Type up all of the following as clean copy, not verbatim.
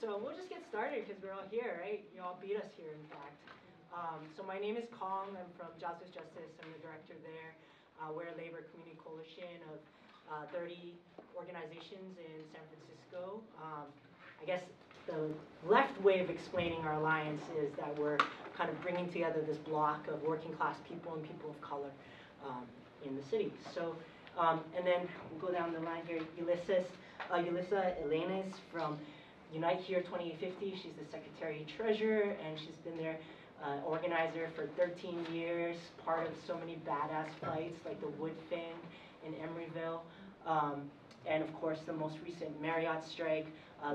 So we'll just get started because we're all here, right? You all beat us here, in fact. So my name is Kung. I'm from Jobs with Justice. I'm the director there. We're a labor community coalition of 30 organizations in San Francisco. I guess the left way of explaining our alliance is that we're kind of bringing together this block of working class people and people of color in the city. So, and then we'll go down the line here. Yulisa Elenes from Unite Here 2850. She's the secretary treasurer, and she's been there organizer for 13 years, part of so many badass fights like the Wood Fin in Emeryville, and of course the most recent Marriott strike.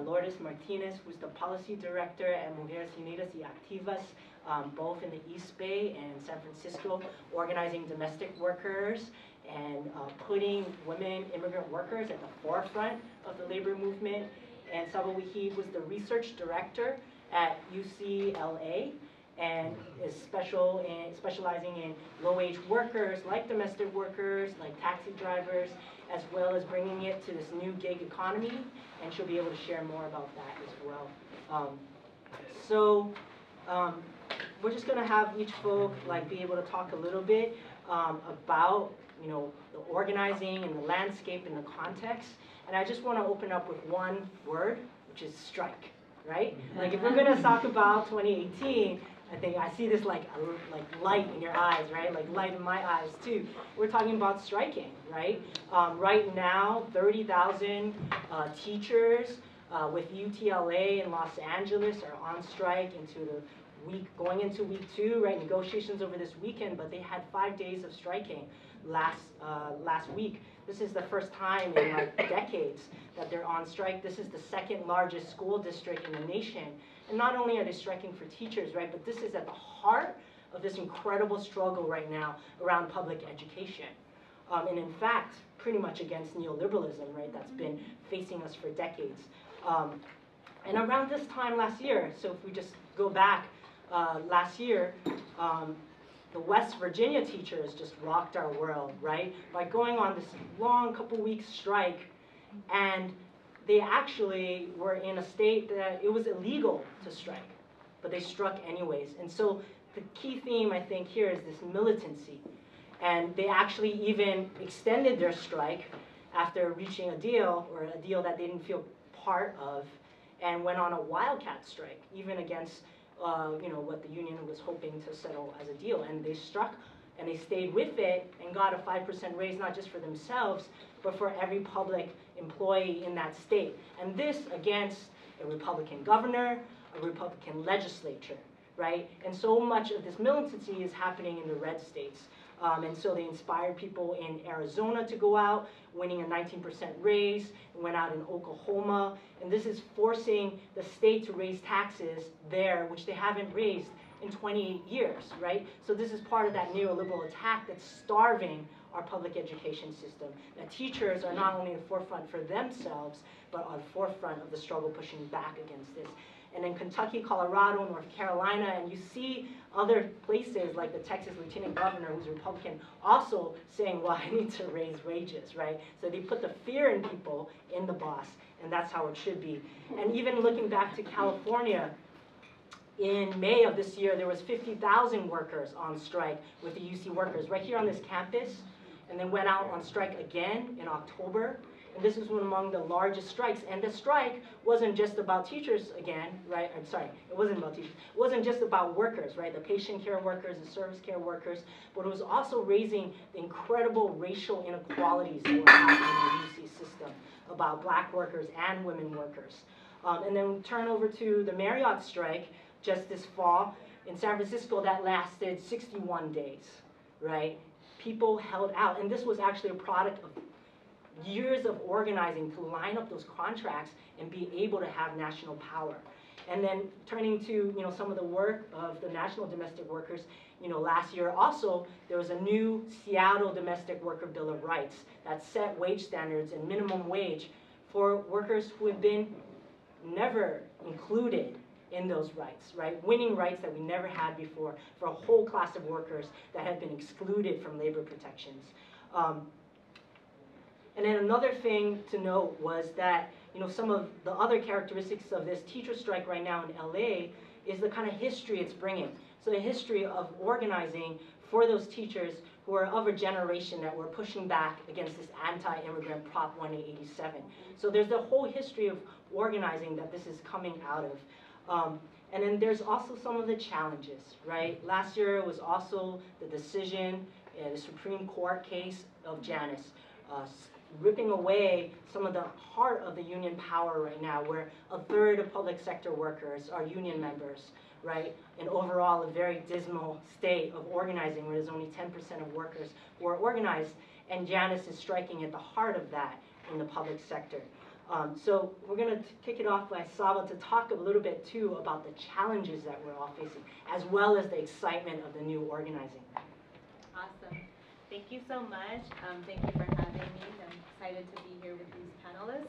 Lourdes Martinez, who's the policy director at Mujeres Unidas y Activas, both in the East Bay and San Francisco, organizing domestic workers and putting women immigrant workers at the forefront of the labor movement. And Saba Waheed was the research director at UCLA and is specializing in low-wage workers, like domestic workers, like taxi drivers, as well as bringing it to this new gig economy, and she'll be able to share more about that as well. We're just gonna have each folk be able to talk a little bit about the organizing and the landscape and the context. And I just want to open up with one word, which is strike, right? Like if we're gonna talk about 2018, I think I see this like light in your eyes, right? Like light in my eyes too. We're talking about striking, right? Right now, 30,000 teachers with UCLA in Los Angeles are on strike going into week 2, right? Negotiations over this weekend, but they had 5 days of striking last week. This is the first time in decades that they're on strike. This is the second largest school district in the nation. And not only are they striking for teachers, right, but this is at the heart of this incredible struggle right now around public education. And in fact, pretty much against neoliberalism, right, that's been facing us for decades. And around this time last year, so if we just go back last year, the West Virginia teachers just rocked our world, right? By going on this long couple-week strike, and they actually were in a state that it was illegal to strike, but they struck anyways. And so the key theme, I think, here is this militancy. And they actually even extended their strike after reaching a deal, or a deal that they didn't feel part of, and went on a wildcat strike, even against what the union was hoping to settle as a deal. And they struck and they stayed with it and got a 5% raise, not just for themselves, but for every public employee in that state. And this against a Republican governor, a Republican legislature, right? And so much of this militancy is happening in the red states. And so they inspired people in Arizona to go out, winning a 19% raise, went out in Oklahoma. And this is forcing the state to raise taxes there, which they haven't raised in 28 years, right? So this is part of that neoliberal attack that's starving our public education system. That teachers are not only the forefront for themselves, but are the forefront of the struggle pushing back against this. And in Kentucky, Colorado, North Carolina, and you see other places like the Texas Lieutenant Governor, who's a Republican, also saying, well, I need to raise wages, right? So they put the fear in people, in the boss, and that's how it should be. And even looking back to California, in May of this year, there was 50,000 workers on strike with the UC workers right here on this campus, and then went out on strike again in October. And this was one among the largest strikes. And the strike wasn't just about teachers again, right? I'm sorry, it wasn't about teachers. It wasn't just about workers, right? The patient care workers, the service care workers, but it was also raising the incredible racial inequalities that were happening in the UC system about black workers and women workers. And then we turn over to the Marriott strike just this fall in San Francisco that lasted 61 days, right? People held out, and this was actually a product of years of organizing to line up those contracts and be able to have national power. And then turning to some of the work of the National Domestic Workers, last year also there was a new Seattle Domestic Worker Bill of Rights that set wage standards and minimum wage for workers who have been never included in those rights, right? Winning rights that we never had before for a whole class of workers that had been excluded from labor protections. And then another thing to note was that, you know, some of the other characteristics of this teacher strike right now in LA is the kind of history it's bringing. So the history of organizing for those teachers who are of a generation that were pushing back against this anti-immigrant Prop 187. So there's the whole history of organizing that this is coming out of. And then there's also some of the challenges, right? Last year was also the decision, the Supreme Court case of Janus, ripping away some of the heart of the union power right now, where a third of public sector workers are union members, right? And overall, a very dismal state of organizing where there's only 10% of workers who are organized, and Janus is striking at the heart of that in the public sector. So we're going to kick it off by Saba to talk a little bit, too, about the challenges that we're all facing, as well as the excitement of the new organizing. Awesome. Thank you so much. Thank you for having me. I'm excited to be here with these panelists.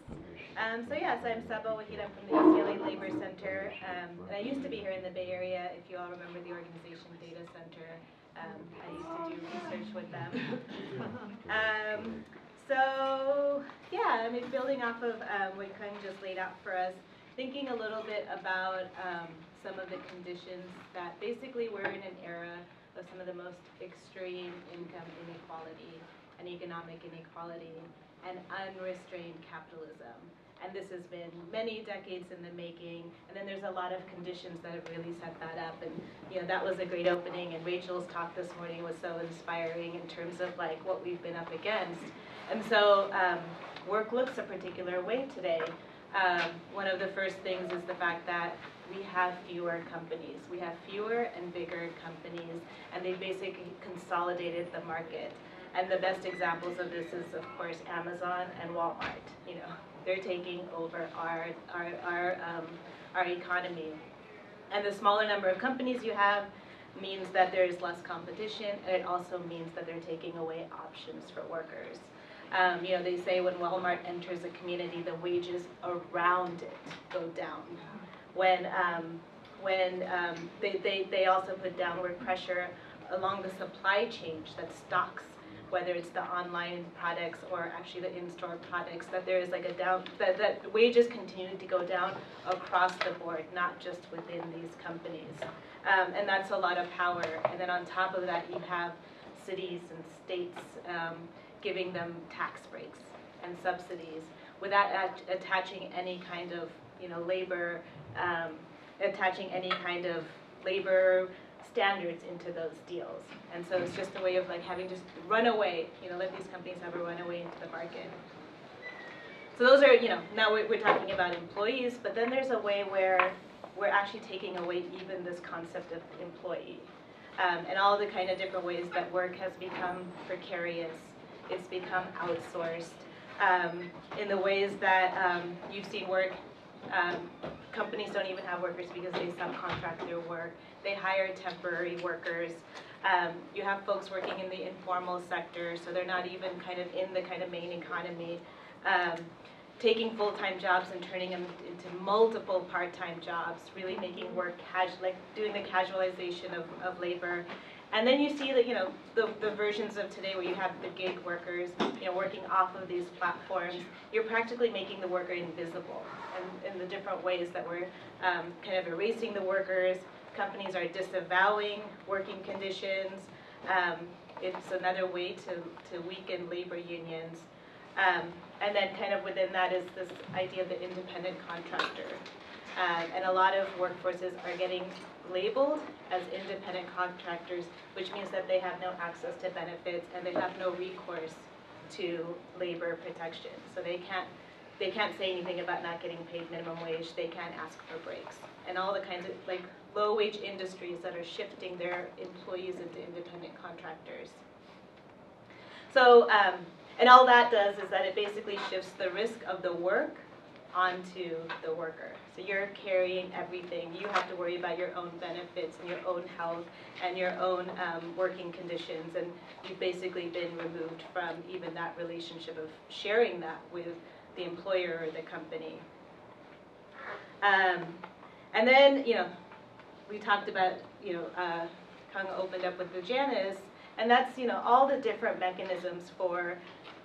So I'm Saba Waheed. I'm from the UCLA Labor Center. And I used to be here in the Bay Area. If you all remember the organization Data Center, I used to do research with them. I mean, building off of what Kung just laid out for us, thinking a little bit about some of the conditions that basically we're in an era of some of the most extreme income inequality and economic inequality and unrestrained capitalism. And this has been many decades in the making, and then there's a lot of conditions that have really set that up. And you know, that was a great opening, and Rachel's talk this morning was so inspiring in terms of like what we've been up against. And so work looks a particular way today. One of the first things is the fact that we have fewer companies. We have fewer and bigger companies, and they basically consolidated the market. And the best examples of this is, of course, Amazon and Walmart. You know, they're taking over our economy. And the smaller number of companies you have means that there is less competition, and it also means that they're taking away options for workers. You know, they say when Walmart enters a community, the wages around it go down. When they also put downward pressure along the supply chain that stocks, whether it's the online products or actually the in-store products, that there is like a that wages continue to go down across the board, not just within these companies. And that's a lot of power. And then on top of that, you have cities and states giving them tax breaks and subsidies without attaching any kind of, you know, labor, standards into those deals. And so it's just a way of like having just run away, you know, let these companies have a runaway into the market. So those are, you know, now we're talking about employees, but then there's a way where we're actually taking away even this concept of employee. And all the kind of different ways that work has become precarious, it's become outsourced, in the ways that you've seen work. Companies don't even have workers because they subcontract their work. They hire temporary workers. You have folks working in the informal sector, so they're not even kind of in the kind of main economy. Taking full-time jobs and turning them into multiple part-time jobs, really making work like doing the casualization of labor. And then you see that, you know, the versions of today where you have the gig workers, you know, working off of these platforms. You're practically making the worker invisible, and in the different ways that we're kind of erasing the workers. Companies are disavowing working conditions. It's another way to weaken labor unions. And then kind of within that is this idea of the independent contractor. And a lot of workforces are getting labeled as independent contractors, which means that they have no access to benefits and they have no recourse to labor protection. So they can't say anything about not getting paid minimum wage. They can't ask for breaks. And all the kinds of like low-wage industries that are shifting their employees into independent contractors. So, and all that does is that it basically shifts the risk of the work onto the worker. So you're carrying everything. You have to worry about your own benefits and your own health and your own working conditions, and you've basically been removed from even that relationship of sharing that with the employer or the company. And then, you know, we talked about, you know, Kung opened up with the Janus, and that's, you know, all the different mechanisms for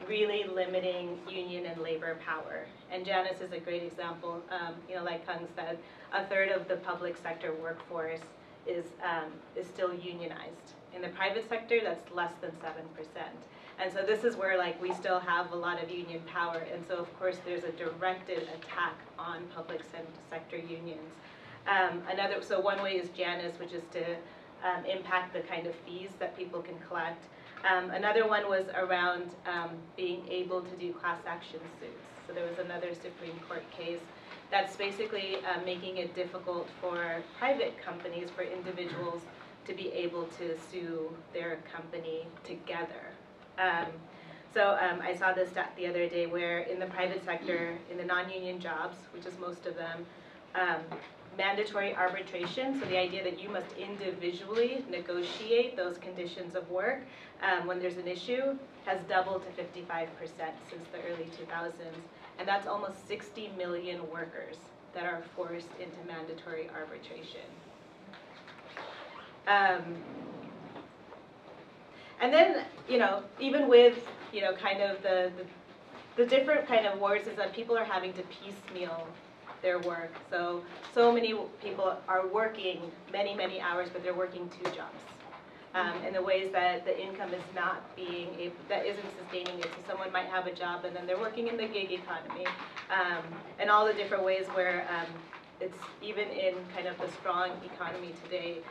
really limiting union and labor power. And Janice is a great example. Like Kung said, a third of the public sector workforce is still unionized. In the private sector, that's less than 7%. And so this is where we still have a lot of union power. And so of course there's a directed attack on public sector unions. So one way is Janice, which is to impact the kind of fees that people can collect. Another one was around being able to do class action suits. So there was another Supreme Court case that's basically making it difficult for private companies, for individuals, to be able to sue their company together. I saw this stat the other day where in the private sector, in the non-union jobs, which is most of them, mandatory arbitration, so the idea that you must individually negotiate those conditions of work when there's an issue, has doubled to 55% since the early 2000s. And that's almost 60 million workers that are forced into mandatory arbitration. And then, even with, kind of the different kind of words is that people are having to piecemeal their work. So many people are working many, many hours, but they're working 2 jobs. In the ways that the income is not being able, that isn't sustaining it. So someone might have a job and then they're working in the gig economy, and all the different ways where it's even in kind of the strong economy today,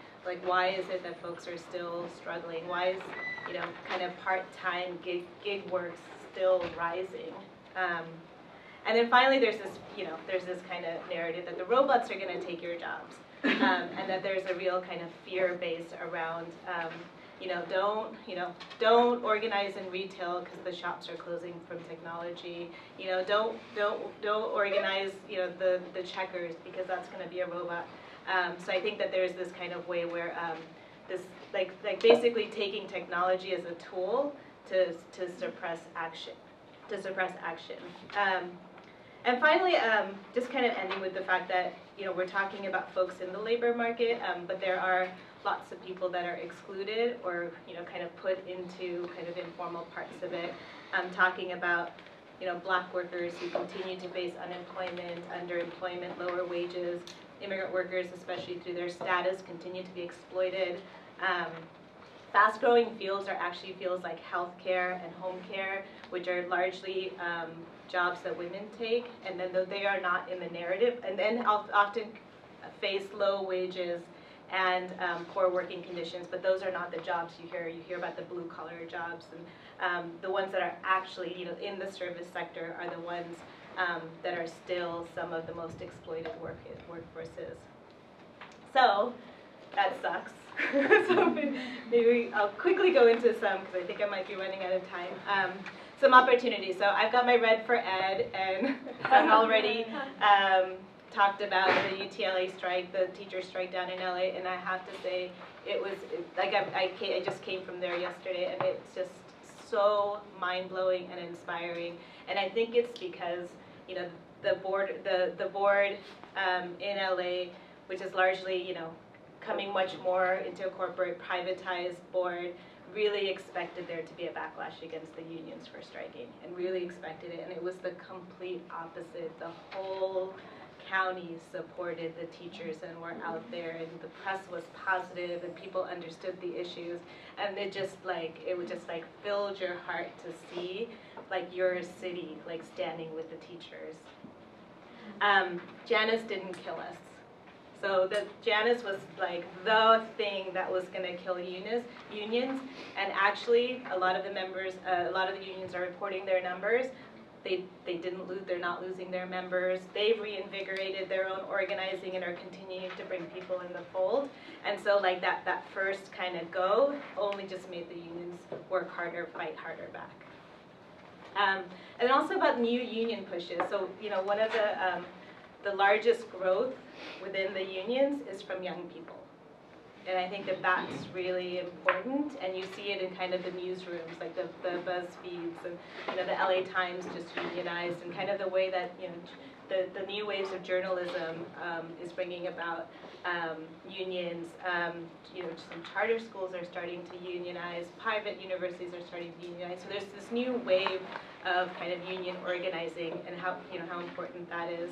why is it that folks are still struggling? Why is, kind of part-time gig work still rising? And then finally, there's this kind of narrative that the robots are going to take your jobs, and that there's a real kind of fear base around, don't organize in retail because the shops are closing from technology. Don't organize, the checkers because that's going to be a robot. So I think that there's this kind of way where this, basically taking technology as a tool to suppress action. And finally, just kind of ending with the fact that, we're talking about folks in the labor market, but there are lots of people that are excluded or, kind of put into kind of informal parts of it. I'm talking about, Black workers who continue to face unemployment, underemployment, lower wages. Immigrant workers, especially through their status, continue to be exploited. Fast-growing fields are actually fields like healthcare and home care, which are largely jobs that women take, and then they are not in the narrative, and then often face low wages and poor working conditions, but those are not the jobs you hear. You hear about the blue-collar jobs, and the ones that are actually, in the service sector are the ones that are still some of the most exploited workforces. So that sucks. So maybe I'll quickly go into some, because I think I might be running out of time. Some opportunities. So I've got my red for ed, and I've already talked about the UTLA strike, the teacher strike down in LA, and I have to say it was, I just came from there yesterday, and it's just so mind-blowing and inspiring. And I think it's because, the board in LA, which is largely, coming much more into a corporate privatized board, really expected there to be a backlash against the unions for striking, and really expected it, and it was the complete opposite. The whole county supported the teachers and were out there, and the press was positive, and people understood the issues, and it would just filled your heart to see your city standing with the teachers. Janice didn't kill us. So Janice was the thing that was going to kill unions, and actually a lot of the members, a lot of the unions are reporting their numbers. They didn't lose, they're not losing their members. They've reinvigorated their own organizing and are continuing to bring people in the fold. And so that first kind of go only just made the unions work harder, fight harder back. And also about new union pushes. So one of the largest growth within the unions is from young people. And I think that that's really important, and you see it in kind of the newsrooms, like the BuzzFeeds and the LA Times just unionized, and kind of the way that the new waves of journalism is bringing about unions. Some charter schools are starting to unionize. Private universities are starting to unionize. So there's this new wave of kind of union organizing and how important that is.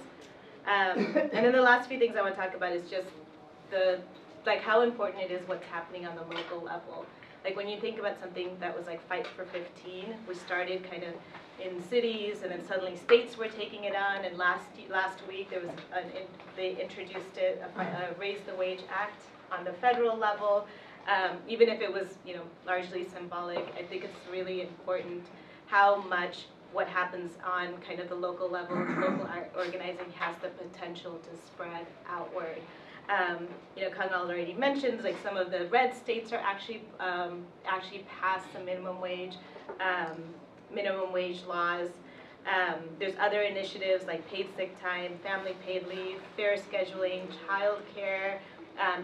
And then the last few things I want to talk about is just how important it is what's happening on the local level. Like when you think about something that was like Fight for 15, we started kind of in cities, and then suddenly states were taking it on. And last week there was they introduced it, a Raise the Wage Act on the federal level. Even if it was largely symbolic, I think it's really important how much what happens on kind of the local level, local organizing has the potential to spread outward. Kung already mentions like some of the red states are actually passed some minimum wage laws. There's other initiatives like paid sick time, family paid leave, fair scheduling, child care,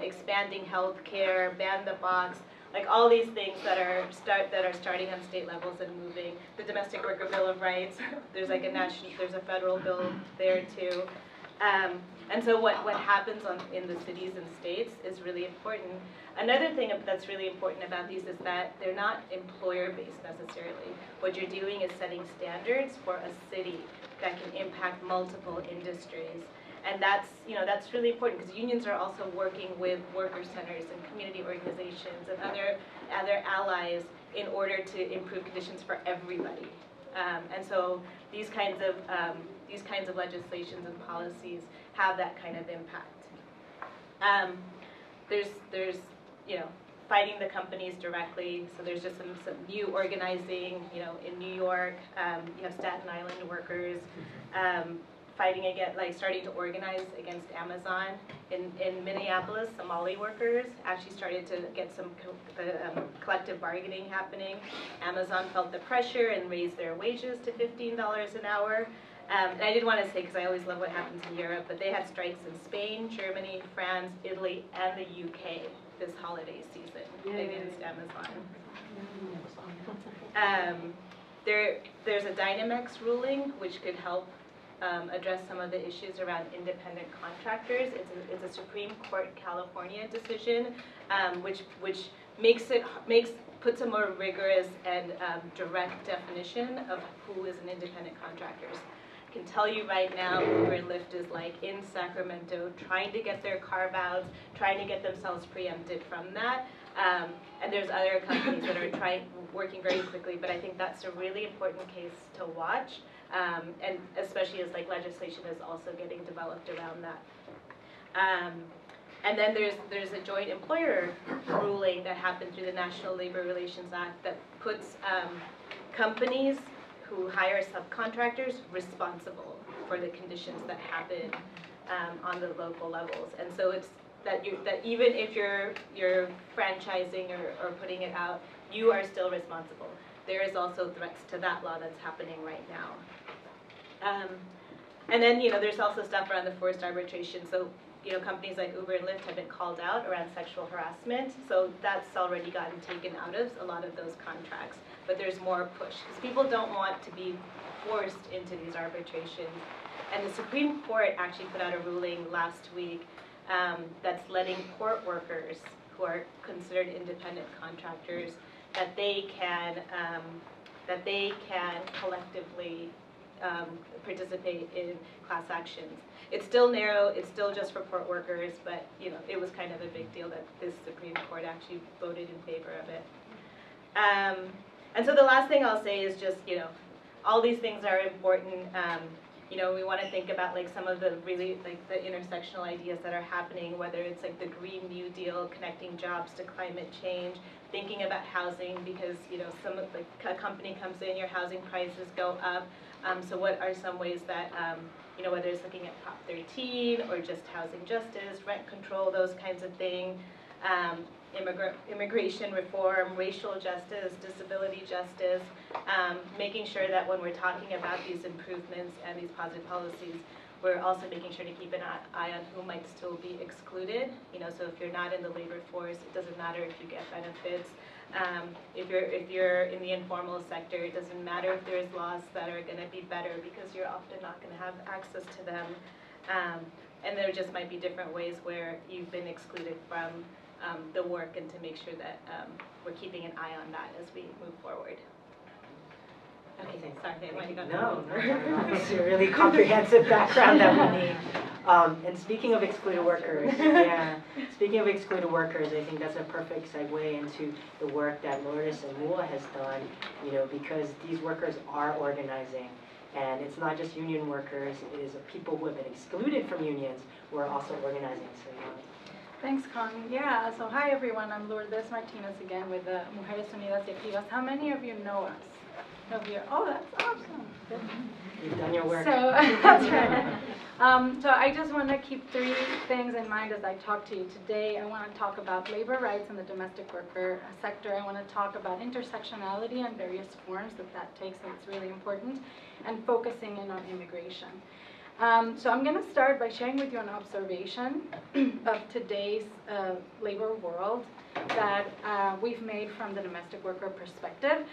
expanding health care, ban the box, like all these things that are starting on state levels and moving. The Domestic Worker Bill of Rights, there's like there's a federal bill there too. And so what happens in the cities and states is really important. Another thing that's really important about these is that they're not employer-based necessarily. What you're doing is setting standards for a city that can impact multiple industries. And that's really important because unions are also working with worker centers and community organizations and other allies in order to improve conditions for everybody. And so these kinds of legislations and policies have that kind of impact. There's fighting the companies directly. So there's just some new organizing. In New York, you have Staten Island workers fighting against, starting to organize against Amazon. In Minneapolis, Somali workers actually started to get some collective bargaining happening. Amazon felt the pressure and raised their wages to $15 an hour. And I did want to say, because I always love what happens in Europe, but they had strikes in Spain, Germany, France, Italy, and the UK this holiday season against Amazon. There's a Dynamex ruling, which could help address some of the issues around independent contractors. It's a Supreme Court California decision, which puts a more rigorous and direct definition of who is an independent contractor. I can tell you right now, Uber and Lyft is like in Sacramento trying to get their carve-outs, trying to get themselves preempted from that. And there's other companies that are working very quickly, but I think that's a really important case to watch, and especially as legislation is also getting developed around that. And then there's a joint employer ruling that happened through the National Labor Relations Act that puts companies who hire subcontractors responsible for the conditions that happen on the local levels. And so it's that even if you're franchising or putting it out, you are still responsible. There is also threats to that law that's happening right now. And then there's also stuff around the forced arbitration. So companies like Uber and Lyft have been called out around sexual harassment. So that's already gotten taken out of a lot of those contracts. But there's more push because people don't want to be forced into these arbitrations. And the Supreme Court actually put out a ruling last week that's letting port workers who are considered independent contractors that they can collectively participate in class actions. It's still narrow. It's still just for port workers, but it was kind of a big deal that this Supreme Court actually voted in favor of it. And so the last thing I'll say is just all these things are important. We want to think about some of the really the intersectional ideas that are happening, whether it's the Green New Deal, connecting jobs to climate change, thinking about housing because some of a company comes in, your housing prices go up. So what are some ways that whether it's looking at Prop 13 or just housing justice, rent control, those kinds of things. Immigration reform, racial justice, disability justice, making sure that when we're talking about these improvements and these positive policies, we're also making sure to keep an eye on who might still be excluded. So if you're not in the labor force, it doesn't matter if you get benefits. If you're in the informal sector, it doesn't matter if there's laws that are going to be better because you're often not going to have access to them. and there just might be different ways where you've been excluded from the work, and to make sure that we're keeping an eye on that as we move forward. Okay, sorry, I might have gone No, it's a really comprehensive background that we need. And speaking of excluded workers, speaking of excluded workers, I think that's a perfect segue into the work that Lourdes and Mua has done, because these workers are organizing. And it's not just union workers, it is people who have been excluded from unions who are also organizing. So, Thanks, Kung. Yeah, so hi everyone, I'm Lourdes Martinez again with the Mujeres Unidas y Activas. How many of you know us? Oh, that's awesome. Good. You've done your work. So, that's right. So I just want to keep 3 things in mind as I talk to you today. I want to talk about labor rights in the domestic worker sector. I want to talk about intersectionality and various forms that takes, and it's really important, and focusing in on immigration. So I'm going to start by sharing with you an observation of today's labor world that we've made from the domestic worker perspective,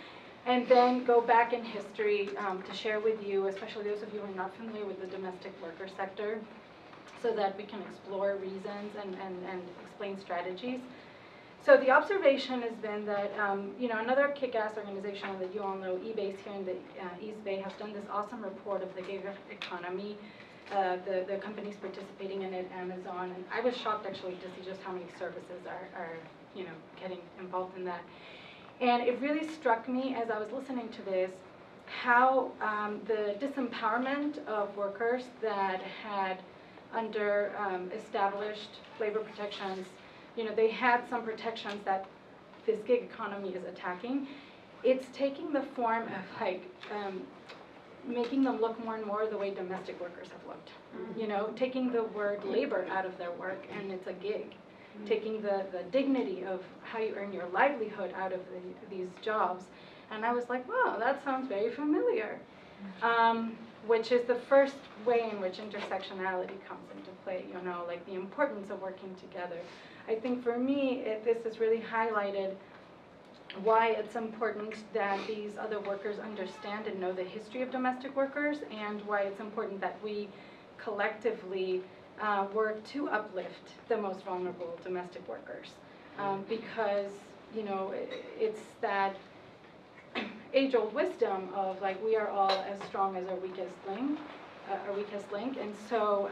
and then go back in history to share with you, especially those of you who are not familiar with the domestic worker sector, so that we can explore reasons and explain strategies. So the observation has been that, another kick-ass organization that you all know, eBay's here in the East Bay, has done this awesome report of the gig economy, the companies participating in it, Amazon, and I was shocked actually to see just how many services are getting involved in that. And it really struck me as I was listening to this, how the disempowerment of workers that had under established labor protections, they had some protections that this gig economy is attacking. It's taking the form of making them look more and more the way domestic workers have looked. Taking the word labor out of their work, and it's a gig. Taking the dignity of how you earn your livelihood out of these jobs. And I was like, wow, that sounds very familiar. Which is the first way in which intersectionality comes into play, like the importance of working together. I think for me, this has really highlighted why it's important that these other workers understand and know the history of domestic workers, and why it's important that we collectively work to uplift the most vulnerable domestic workers, because it's that age-old wisdom of we are all as strong as our weakest link, and so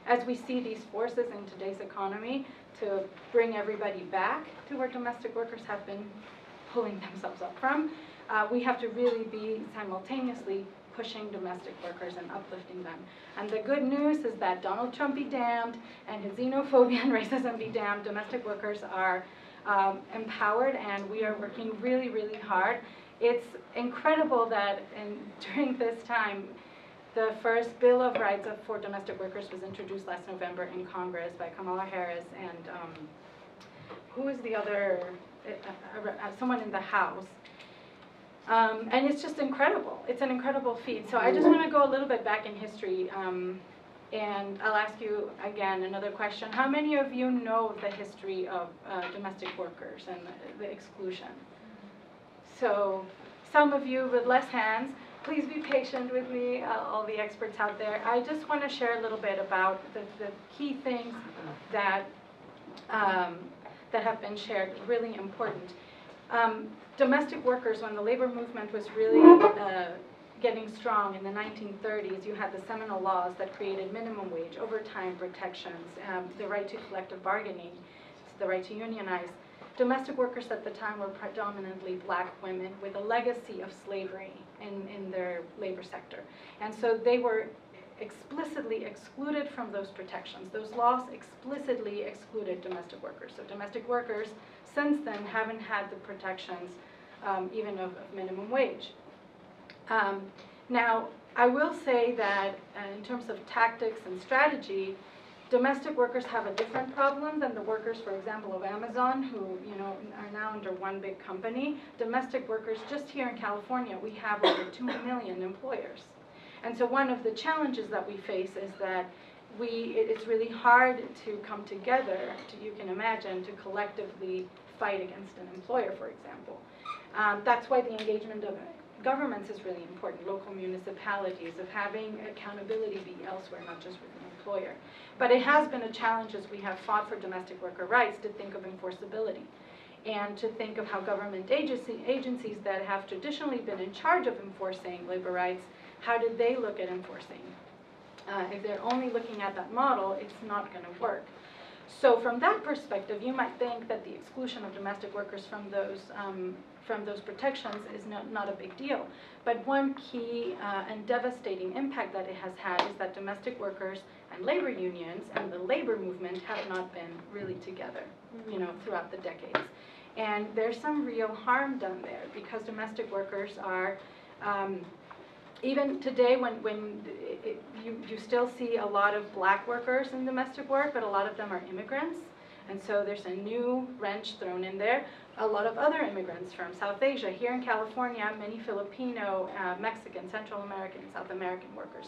as we see these forces in today's economy to bring everybody back to where domestic workers have been pulling themselves up from, we have to really be simultaneously pushing domestic workers and uplifting them. And the good news is that Donald Trump be damned, and his xenophobia and racism be damned, domestic workers are empowered, and we are working really, really hard. It's incredible that during this time, the first Bill of Rights for domestic workers was introduced last November in Congress by Kamala Harris, and who is the other, someone in the House. And it's just incredible. It's an incredible feat. So I just want to go a little bit back in history, and I'll ask you again another question. How many of you know the history of domestic workers and the exclusion? So some of you with less hands, please be patient with me, all the experts out there. I just want to share a little bit about the key things that have been shared, really important. Domestic workers, when the labor movement was really getting strong in the 1930s, you had the seminal laws that created minimum wage, overtime protections, the right to collective bargaining, the right to unionize. Domestic workers at the time were predominantly black women with a legacy of slavery in their labor sector. And so they were explicitly excluded from those protections. Those laws explicitly excluded domestic workers. So domestic workers since then haven't had the protections even of minimum wage. Now, I will say that in terms of tactics and strategy, domestic workers have a different problem than the workers, for example, of Amazon, who are now under one big company. Domestic workers, just here in California, we have over 2 million employers. And so one of the challenges that we face is that it's really hard to come together, you can imagine, to collectively fight against an employer, for example. That's why the engagement of governments is really important, local municipalities, of having accountability be elsewhere, not just with an employer. But it has been a challenge as we have fought for domestic worker rights to think of enforceability and to think of how government agencies that have traditionally been in charge of enforcing labor rights, how did they look at enforcing? If they're only looking at that model, it's not going to work. So from that perspective, you might think that the exclusion of domestic workers from those protections is not a big deal. But one key and devastating impact that it has had is that domestic workers and labor unions and the labor movement have not been really together, throughout the decades. And there's some real harm done there because domestic workers are, even today when you still see a lot of black workers in domestic work, but a lot of them are immigrants. And so there's a new wrench thrown in there. A lot of other immigrants from South Asia. Here in California, many Filipino, Mexican, Central American, South American workers,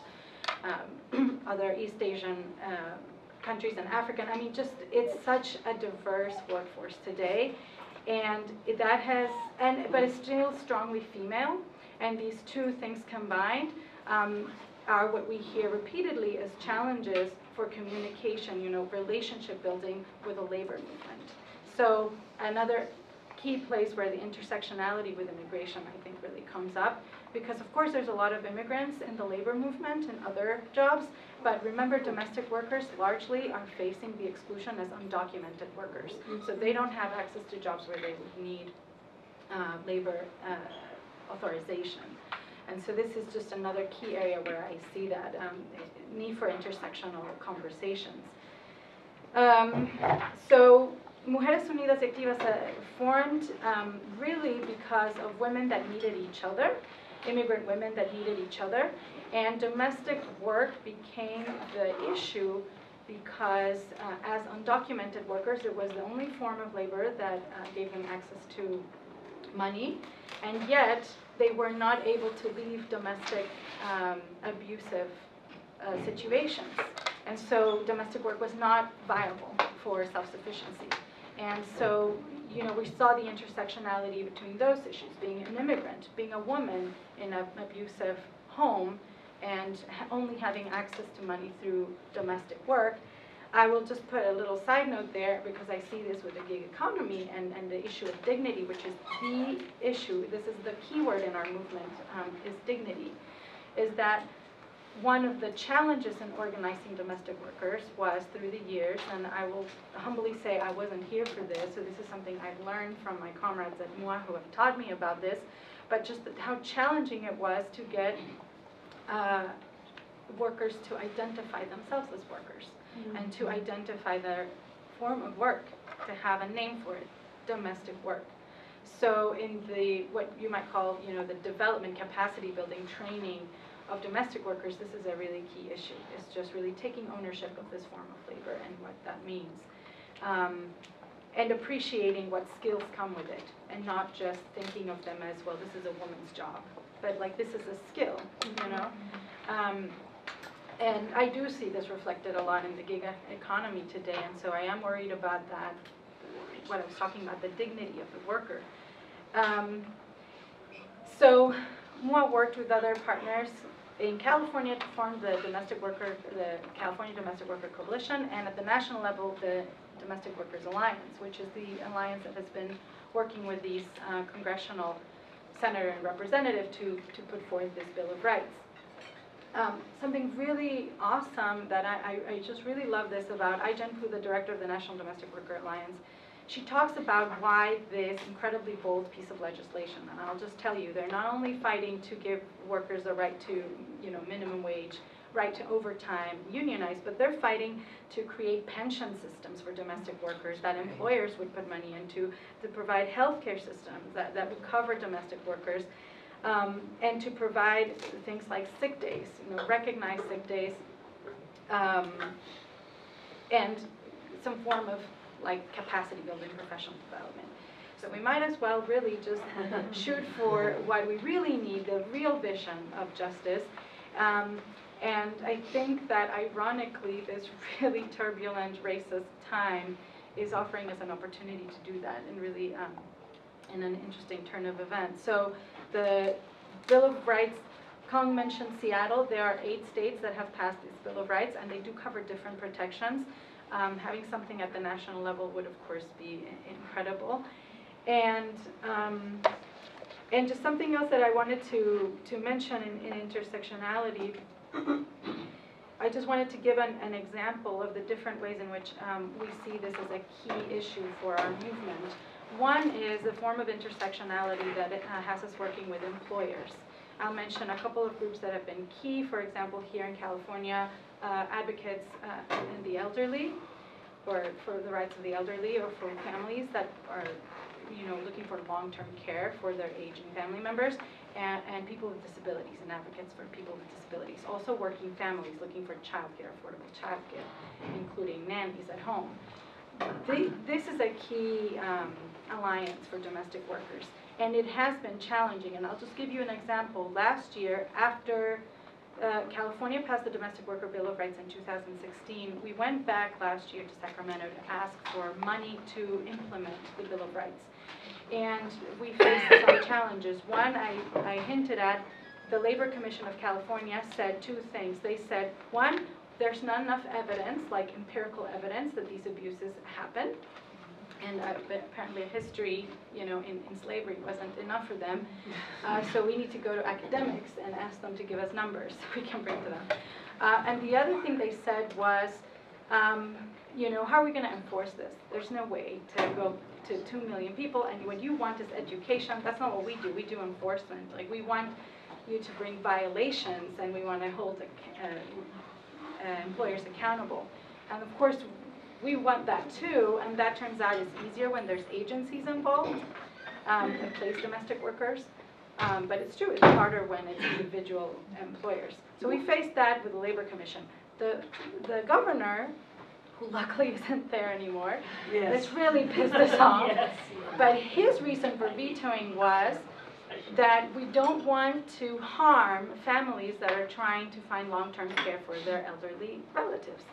other East Asian countries and African. I mean, just it's such a diverse workforce today. And that has, but it's still strongly female. And these two things combined are what we hear repeatedly as challenges for communication, relationship building with the labor movement. So another key place where the intersectionality with immigration, I think, really comes up, because of course there's a lot of immigrants in the labor movement and other jobs, but remember domestic workers largely are facing the exclusion as undocumented workers. So they don't have access to jobs where they would need labor authorization. And so this is just another key area where I see that need for intersectional conversations. So Mujeres Unidas y Activas formed really because of women that needed each other, immigrant women that needed each other, and domestic work became the issue because as undocumented workers, it was the only form of labor that gave them access to money, and yet they were not able to leave domestic abusive situations. And so domestic work was not viable for self-sufficiency. And so, we saw the intersectionality between those issues, being an immigrant, being a woman in an abusive home, and only having access to money through domestic work. I will just put a little side note there because I see this with the gig economy and the issue of dignity, which is the issue. This is the key word in our movement, is dignity. Is that one of the challenges in organizing domestic workers was through the years, and I will humbly say I wasn't here for this, so this is something I've learned from my comrades at MUA who have taught me about this, but just how challenging it was to get workers to identify themselves as workers. And to identify their form of work, to have a name for it, domestic work. So in the, what you might call, the development, capacity building, training of domestic workers, this is a really key issue. It's just really taking ownership of this form of labor and what that means. And appreciating what skills come with it, and not just thinking of them as, well, this is a woman's job, but like this is a skill, And I do see this reflected a lot in the gig economy today, and so I am worried about that, what I was talking about, the dignity of the worker. So MUA worked with other partners in California to form the California Domestic Worker Coalition, and at the national level, the Domestic Workers Alliance, which is the alliance that has been working with these congressional senator and representative to put forth this Bill of Rights. Something really awesome that I just really love this about Ai-jen Pu, the director of the National Domestic Worker Alliance. She talks about why this incredibly bold piece of legislation, and I'll just tell you, they're not only fighting to give workers a right to, minimum wage, right to overtime, unionize, but they're fighting to create pension systems for domestic workers that employers would put money into, to provide healthcare systems that would cover domestic workers. And to provide things like sick days, recognize sick days, and some form of capacity building, professional development. So we might as well really just shoot for what we really need, the real vision of justice. And I think that ironically, this really turbulent, racist time is offering us an opportunity to do that, and really in an interesting turn of events. So the Bill of Rights Kung mentioned Seattle. There are 8 states that have passed this Bill of Rights, and they do cover different protections. Having something at the national level would, of course, be incredible. And just something else that I wanted to mention in intersectionality, I just wanted to give an example of the different ways in which we see this as a key issue for our movement. One is a form of intersectionality that has us working with employers. I'll mention a couple of groups that have been key. For example, here in California, advocates in the elderly, or for the rights of the elderly, or for families that are looking for long-term care for their aging family members, and people with disabilities, and advocates for people with disabilities. Also working families looking for childcare, affordable childcare, including nannies at home. This is a key alliance for domestic workers, and it has been challenging. And I'll just give you an example. Last year, after California passed the Domestic Worker Bill of Rights in 2016, we went back last year to Sacramento to ask for money to implement the Bill of Rights. And we faced some challenges. One, I hinted at, the Labor Commission of California said 2 things. They said, one, there's not enough evidence, like empirical evidence, that these abuses happen. And apparently a history, in slavery wasn't enough for them. So we need to go to academics and ask them to give us numbers we can bring to them. And the other thing they said was, how are we going to enforce this? There's no way to go to 2 million people, and what you want is education. That's not what we do. We do enforcement. Like, we want you to bring violations, and we want to hold employers accountable. And of course, we want that too, and that turns out is easier when there's agencies involved that place domestic workers. But it's true, it's harder when it's individual employers. So we faced that with the Labor Commission. The governor, who luckily isn't there anymore, this really pissed us off. Yes. But his reason for vetoing was that we don't want to harm families that are trying to find long-term care for their elderly relatives.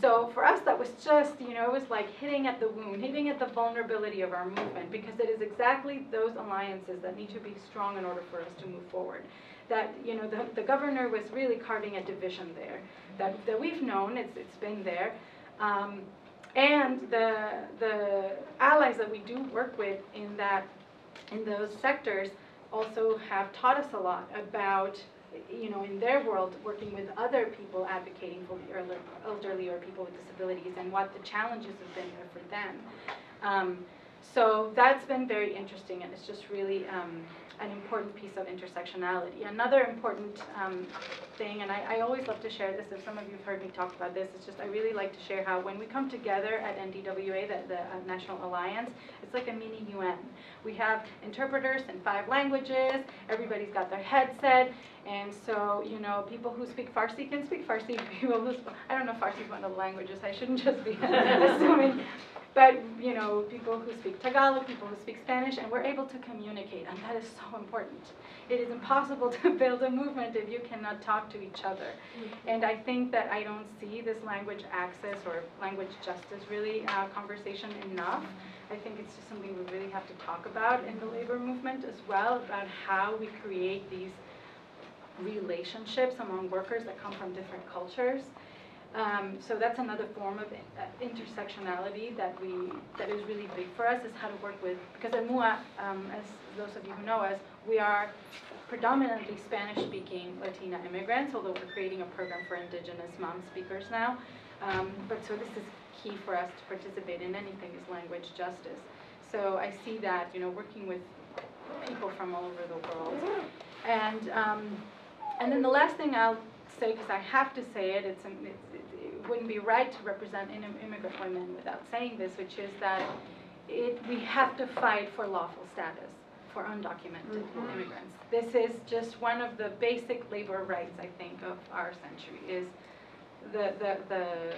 So for us, that was just, it was like hitting at the wound, hitting at the vulnerability of our movement, because it is exactly those alliances that need to be strong in order for us to move forward. That, the governor was really carving a division there, that we've known, it's been there. And the allies that we do work with in those sectors also have taught us a lot about, in their world, working with other people advocating for the elderly or people with disabilities, and what the challenges have been there for them. So that's been very interesting, and it's just really an important piece of intersectionality. Another important thing, and I always love to share this, if some of you have heard me talk about this, it's just I really like to share how when we come together at NDWA, the National Alliance, it's like a mini UN. We have interpreters in 5 languages, everybody's got their headset, and so, people who speak Farsi can speak Farsi, people who I don't know if Farsi is one of the languages, I shouldn't just be assuming. But, people who speak Tagalog, people who speak Spanish, and we're able to communicate, and that is so important. It is impossible to build a movement if you cannot talk to each other. And I think that I don't see this language access or language justice really conversation enough. I think it's just something we really have to talk about in the labor movement as well, about how we create these relationships among workers that come from different cultures. So that's another form of intersectionality that is really big for us, is how to work with, because at MUA, as those of you who know us, we are predominantly Spanish-speaking Latina immigrants, although we're creating a program for indigenous mom speakers now. But so this is key for us to participate in anything, is language justice. So I see that, working with people from all over the world. And then the last thing I'll say, because I have to say it, it wouldn't be right to represent immigrant women without saying this, which is that we have to fight for lawful status for undocumented immigrants. This is just one of the basic labor rights, I think, of our century, is the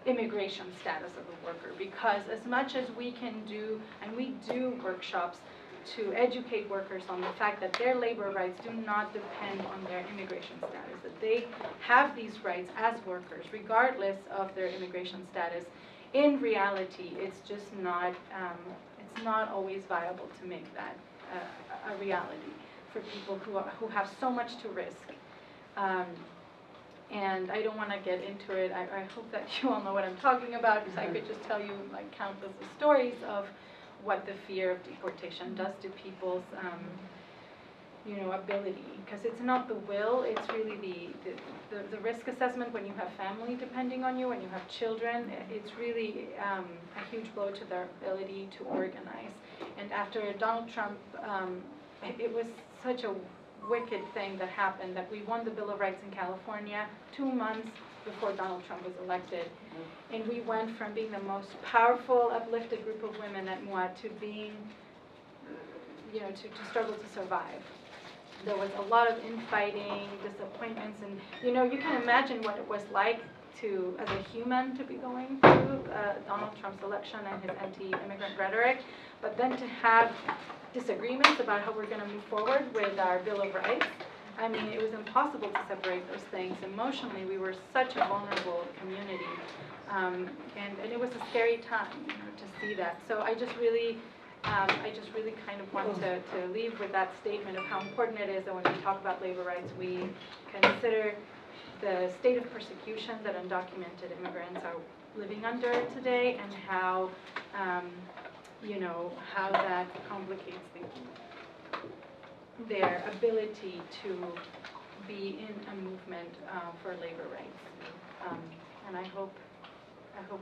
immigration status of a worker. Because as much as we can do, and we do workshops to educate workers on the fact that their labor rights do not depend on their immigration status, that they have these rights as workers regardless of their immigration status. In reality, it's just not, it's not always viable to make that a reality for people who have so much to risk And I don't want to get into it. I hope that you all know what I'm talking about, because I could just tell you like countless of stories of what the fear of deportation does to people's ability, because it's not the will, it's really the risk assessment when you have family depending on you, when you have children. It's really a huge blow to their ability to organize. And after Donald Trump, it was such a wicked thing that happened, that we won the Bill of Rights in California 2 months before Donald Trump was elected. And we went from being the most powerful, uplifted group of women at MUA to being, to struggle to survive. There was a lot of infighting, disappointments, and you can imagine what it was like to, as a human, to be going through Donald Trump's election and his anti-immigrant rhetoric, but then to have disagreements about how we're going to move forward with our Bill of Rights. I mean, it was impossible to separate those things. Emotionally, we were such a vulnerable community, and it was a scary time, to see that. So I just really kind of want to leave with that statement of how important it is that when we talk about labor rights, we consider the state of persecution that undocumented immigrants are living under today, and how how that complicates their ability to be in a movement for labor rights. And I hope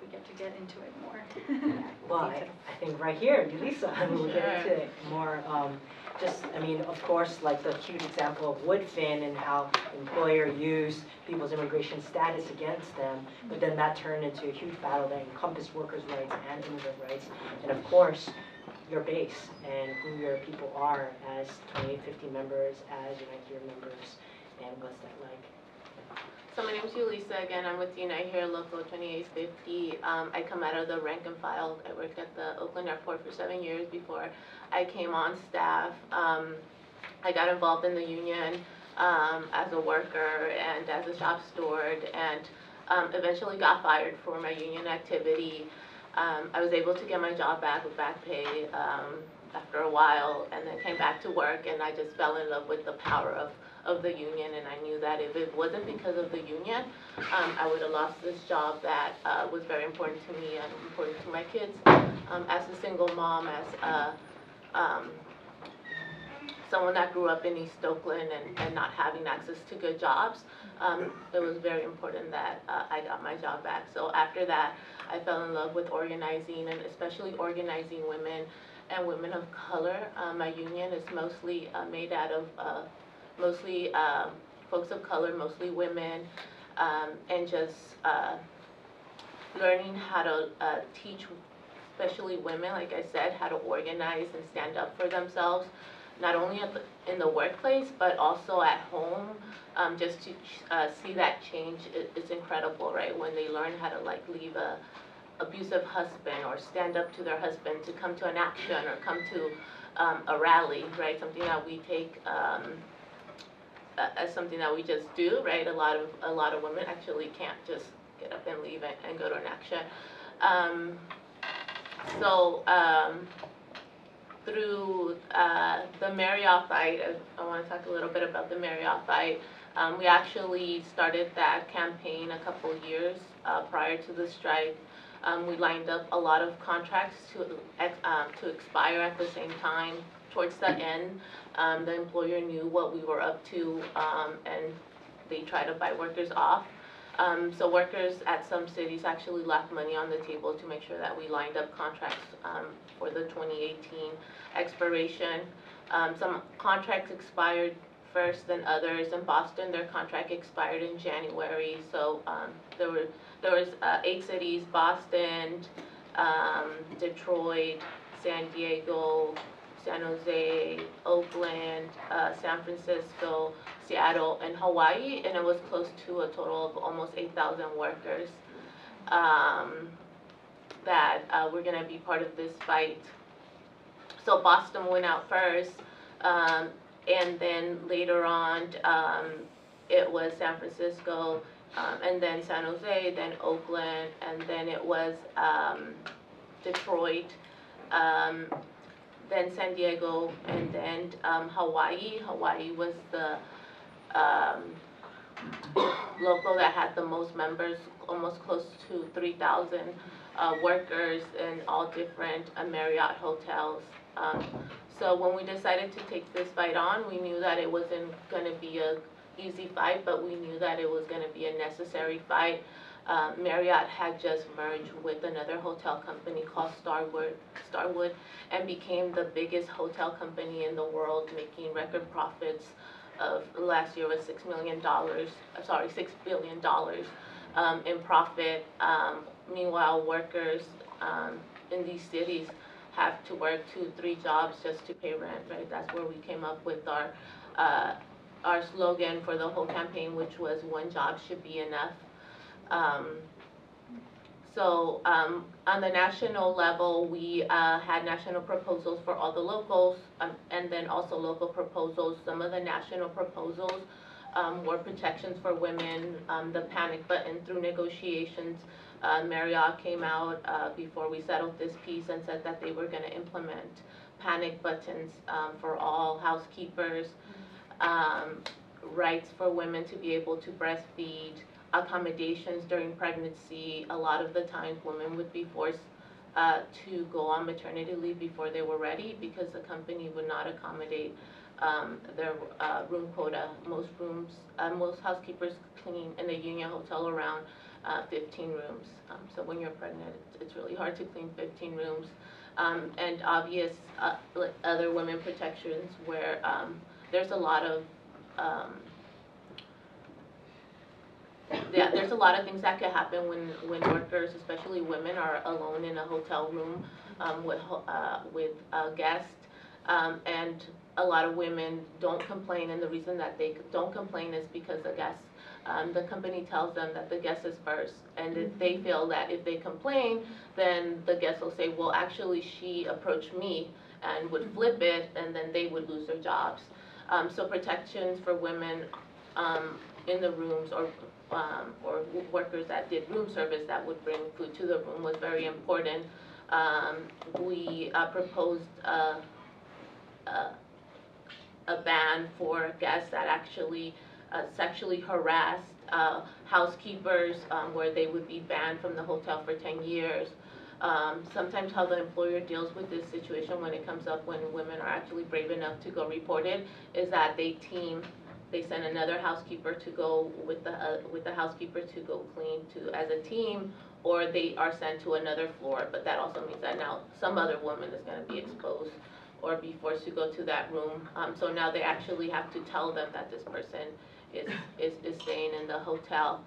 we get into it more. Well, I think right here, Yulisa, we'll get into it more. Of course, like the cute example of Woodfin and how the employer used people's immigration status against them, but then that turned into a huge battle that encompassed workers' rights and immigrant rights. And of course, your base and who your people are as 2850 members, as Unite Here members, and what's that like? So my name is Yulisa. Again, I'm with Unite Here Local 2850. I come out of the rank and file. I worked at the Oakland Airport for 7 years before I came on staff. I got involved in the union as a worker and as a shop steward, and eventually got fired for my union activity. I was able to get my job back with back pay after a while, and then came back to work, and I just fell in love with the power of the union, and I knew that if it wasn't because of the union, I would have lost this job that was very important to me and important to my kids. As a single mom, as someone that grew up in East Oakland and not having access to good jobs, it was very important that I got my job back. So after that, I fell in love with organizing, and especially organizing women and women of color. My union is mostly made out of mostly folks of color, mostly women, and just learning how to teach, especially women, like I said, how to organize and stand up for themselves, not only in the workplace, but also at home. Just to see that change is incredible, right? When they learn how to leave a abusive husband, or stand up to their husband, to come to an action, or come to a rally, right? Something that we take as something that we just do, right? A lot of women actually can't just get up and leave and go to an action. Through the Marriott Fight, I want to talk a little bit about the Marriott Fight. We actually started that campaign a couple years prior to the strike. We lined up a lot of contracts to expire at the same time. Towards the end, the employer knew what we were up to, and they tried to buy workers off. So workers at some cities actually left money on the table to make sure that we lined up contracts for the 2018 expiration. Some contracts expired first than others. In Boston, their contract expired in January. So there was 8 cities: Boston, Detroit, San Diego, San Jose, Oakland, San Francisco, Seattle, and Hawaii, and it was close to a total of almost 8,000 workers that were going to be part of this fight. So Boston went out first, and then later on it was San Francisco, and then San Jose, then Oakland, and then it was Detroit, then San Diego, and then Hawaii. Hawaii was the local that had the most members, almost close to 3,000 workers in all different Marriott hotels. So when we decided to take this fight on, we knew that it wasn't going to be an easy fight, but we knew that it was going to be a necessary fight. Marriott had just merged with another hotel company called Starwood, and became the biggest hotel company in the world, making record profits of last year was $6 billion in profit. Meanwhile, workers in these cities have to work 2-3 jobs just to pay rent, right? That's where we came up with our slogan for the whole campaign, which was "One job should be enough." On the national level, we had national proposals for all the locals, and then also local proposals. Some of the national proposals were protections for women, the panic button through negotiations. Marriott came out before we settled this piece and said that they were going to implement panic buttons for all housekeepers, rights for women to be able to breastfeed, accommodations during pregnancy. A lot of the times women would be forced to go on maternity leave before they were ready because the company would not accommodate their room quota. Most housekeepers clean in a union hotel around 15 rooms. So when you're pregnant, it's really hard to clean 15 rooms. And obvious other women protections where there's a lot of there's a lot of things that could happen when workers, especially women, are alone in a hotel room with guests. And a lot of women don't complain, and the reason that they don't complain is because the company tells them that the guest is first, and if they feel that if they complain, then the guest will say, well, actually she approached me, and would flip it, and then they would lose their jobs. So protections for women in the rooms, or workers that did room service that would bring food to the room, was very important. We proposed a ban for guests that actually sexually harassed housekeepers, where they would be banned from the hotel for 10 years. Sometimes how the employer deals with this situation when it comes up when women are actually brave enough to go report it is that they send another housekeeper to go with the housekeeper to go clean as a team, or they are sent to another floor. But that also means that now some other woman is going to be exposed or be forced to go to that room. So now they actually have to tell them that this person is staying in the hotel.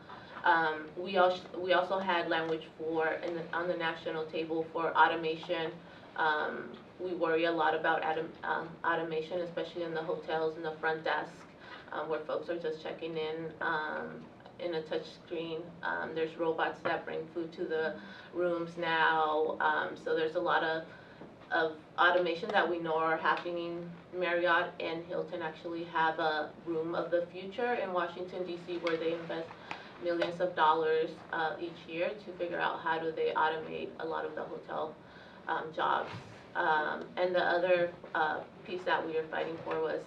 We also had language on the national table for automation. We worry a lot about automation, especially in the hotels, in the front desk, where folks are just checking in a touch screen. There's robots that bring food to the rooms now. So there's a lot of automation that we know are happening. Marriott and Hilton actually have a room of the future in Washington, D.C., where they invest millions of dollars each year to figure out how do they automate a lot of the hotel jobs. And the other piece that we are fighting for was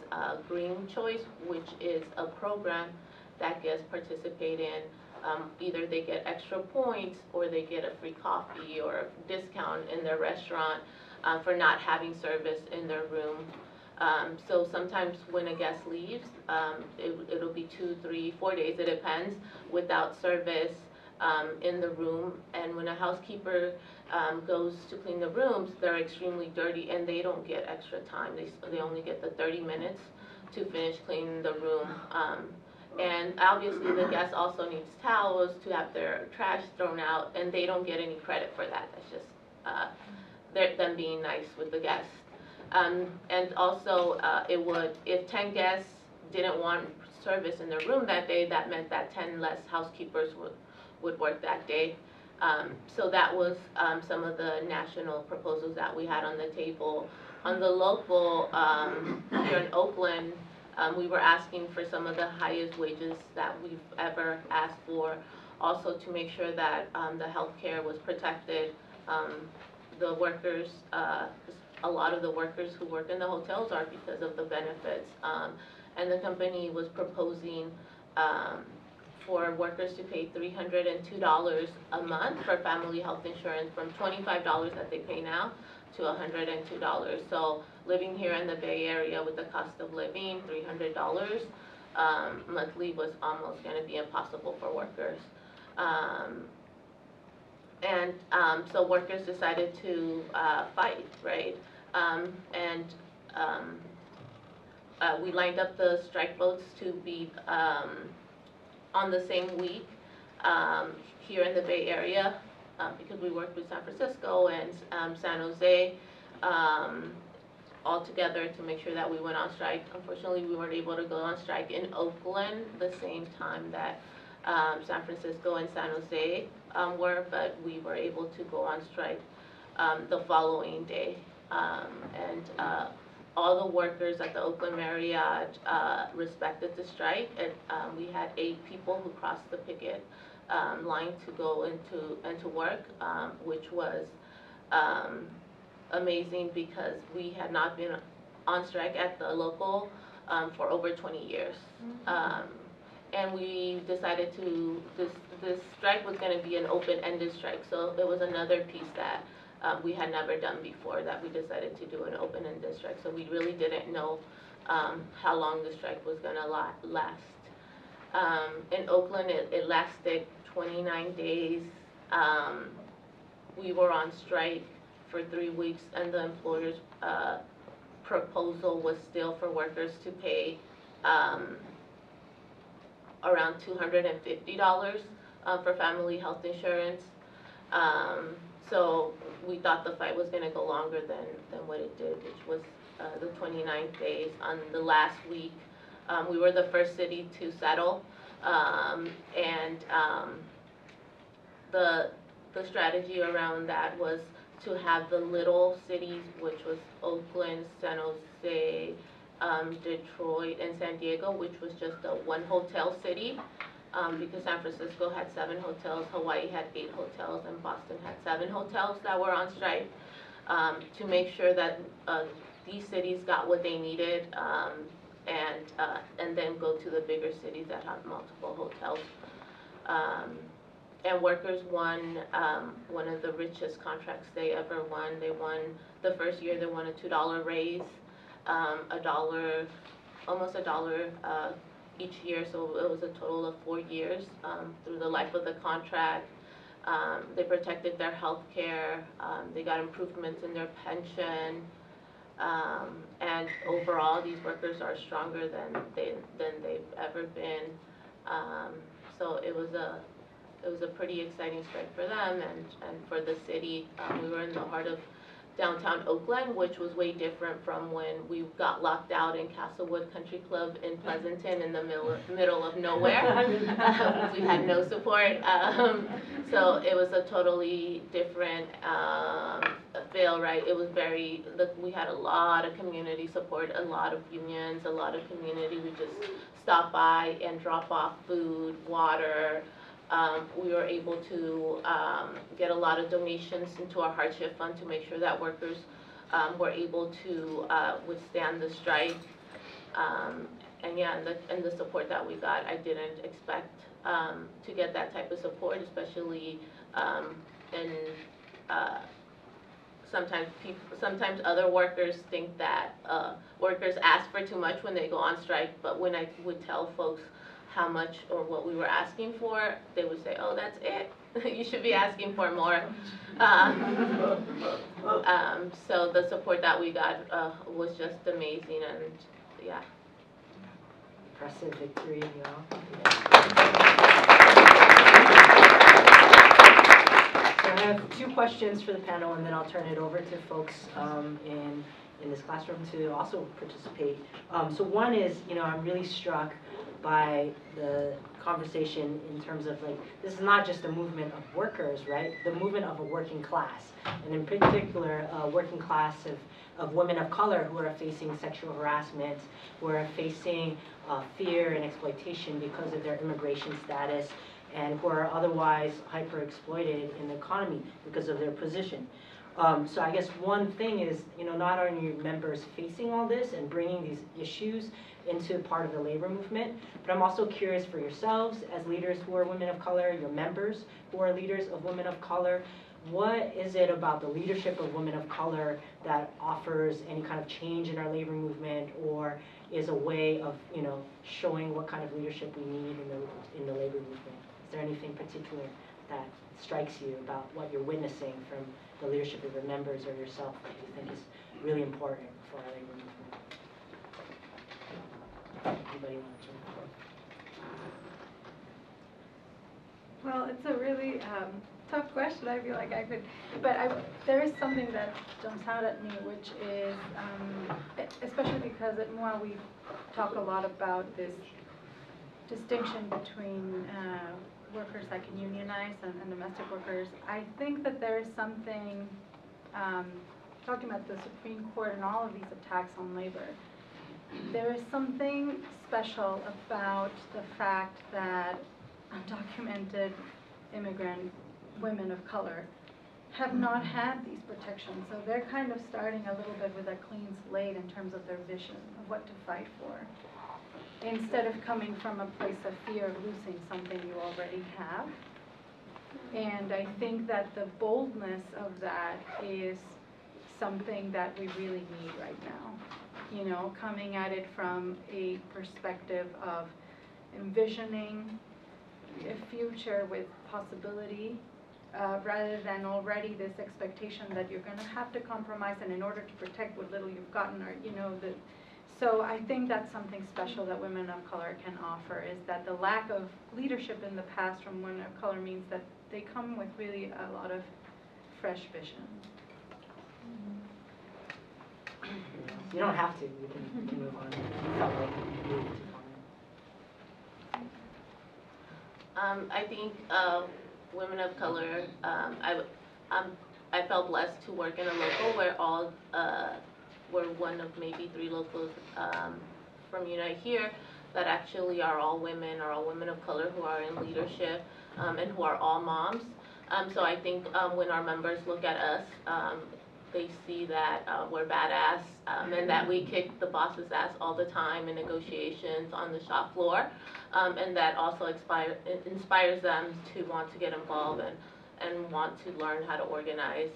Green Choice, which is a program that guests participate in. Either they get extra points, or they get a free coffee or a discount in their restaurant for not having service in their room. So sometimes when a guest leaves, it'll be 2, 3, 4 days, it depends, without service in the room. And when a housekeeper goes to clean the rooms, they're extremely dirty, and they don't get extra time. They only get the 30 minutes to finish cleaning the room. And obviously the guest also needs towels to have their trash thrown out, and they don't get any credit for that. That's just them being nice with the guests. And also, if 10 guests didn't want service in their room that day, that meant that 10 less housekeepers would work that day. So that was some of the national proposals that we had on the table. On the local, here in Oakland, we were asking for some of the highest wages that we've ever asked for, also to make sure that the health care was protected. The workers, a lot of the workers who work in the hotels are because of the benefits. And the company was proposing for workers to pay $302 a month for family health insurance from $25 that they pay now to $102. So living here in the Bay Area with the cost of living, $300 monthly was almost going to be impossible for workers. So workers decided to fight, right? We lined up the strike votes to be on the same week here in the Bay Area because we worked with San Francisco and San Jose all together to make sure that we went on strike. Unfortunately, we weren't able to go on strike in Oakland the same time that San Francisco and San Jose were, but we were able to go on strike the following day. All the workers at the Oakland Marriott respected the strike. We had 8 people who crossed the picket line to go into work, which was amazing because we had not been on strike at the local for over 20 years. And we decided this strike was going to be an open-ended strike, so it was another piece that we had never done before, that we decided to do an open-ended strike. So we really didn't know how long the strike was going to last. In Oakland, it lasted 29 days. We were on strike for 3 weeks, and the employer's proposal was still for workers to pay around $250 for family health insurance. So we thought the fight was going to go longer than what it did, which was the 29 days. On the last week, we were the first city to settle, the strategy around that was to have the little cities, which was Oakland, San Jose, Detroit, and San Diego, which was just a 1 hotel city. Because San Francisco had 7 hotels, Hawaii had 8 hotels, and Boston had 7 hotels that were on strike, to make sure that these cities got what they needed, and then go to the bigger cities that have multiple hotels. And workers won one of the richest contracts they ever won. They won, the first year they won a $2 raise, almost $1 each year, so it was a total of 4 years through the life of the contract. They protected their health care, they got improvements in their pension, and overall these workers are stronger than they've ever been. So it was a pretty exciting strike for them and for the city. We were in the heart of downtown Oakland, which was way different from when we got locked out in Castlewood Country Club in Pleasanton in the middle of nowhere. We had no support. So it was a totally different feel, right? It was we had a lot of community support, a lot of unions, a lot of community who just stopped by and drop off food, water. We were able to get a lot of donations into our hardship fund to make sure that workers were able to withstand the strike. And the support that we got, I didn't expect to get that type of support, especially sometimes other workers think that workers ask for too much when they go on strike, but when I would tell folks how much or what we were asking for, they would say, oh, that's it. You should be asking for more. So the support that we got was just amazing, and yeah. Impressive victory, you know. So I have 2 questions for the panel, and then I'll turn it over to folks in this classroom to also participate. So one is, you know, I'm really struck by the conversation in terms of, like, this is not just a movement of workers, right? The movement of a working class, and in particular, a working class of women of color who are facing sexual harassment, who are facing fear and exploitation because of their immigration status, and who are otherwise hyper-exploited in the economy because of their position. So I guess one thing is, not only members facing all this and bringing these issues into part of the labor movement, but I'm also curious for yourselves as leaders who are women of color, your members who are leaders of women of color, what is it about the leadership of women of color that offers any kind of change in our labor movement, or is a way of, showing what kind of leadership we need in the labor movement? Is there anything particular that strikes you about what you're witnessing from the leadership of your members or yourself that you think is really important for our labor movement? Anybody want to jump in? Well, it's a really tough question. I feel like I could, but there is something that jumps out at me, which is, especially because at MOA we talk a lot about this distinction between workers that can unionize and domestic workers. I think that there is something, talking about the Supreme Court and all of these attacks on labor, there is something special about the fact that undocumented immigrant women of color have not had these protections. So they're kind of starting a little bit with a clean slate in terms of their vision of what to fight for, instead of coming from a place of fear of losing something you already have. And I think that the boldness of that is something that we really need right now. Coming at it from a perspective of envisioning a future with possibility, rather than already this expectation that you're going to have to compromise, and in order to protect what little you've gotten, or so I think that's something special that women of color can offer, is that the lack of leadership in the past from women of color means that they come with really a lot of fresh vision. You don't have to. You can move on. You felt like you needed to comment. I think women of color, I felt blessed to work in a local where we're one of maybe 3 locals from Unite here that actually are all women of color who are in leadership and who are all moms. So I think when our members look at us, they see that we're badass and that we kick the boss's ass all the time in negotiations on the shop floor, and that also inspires them to want to get involved and want to learn how to organize.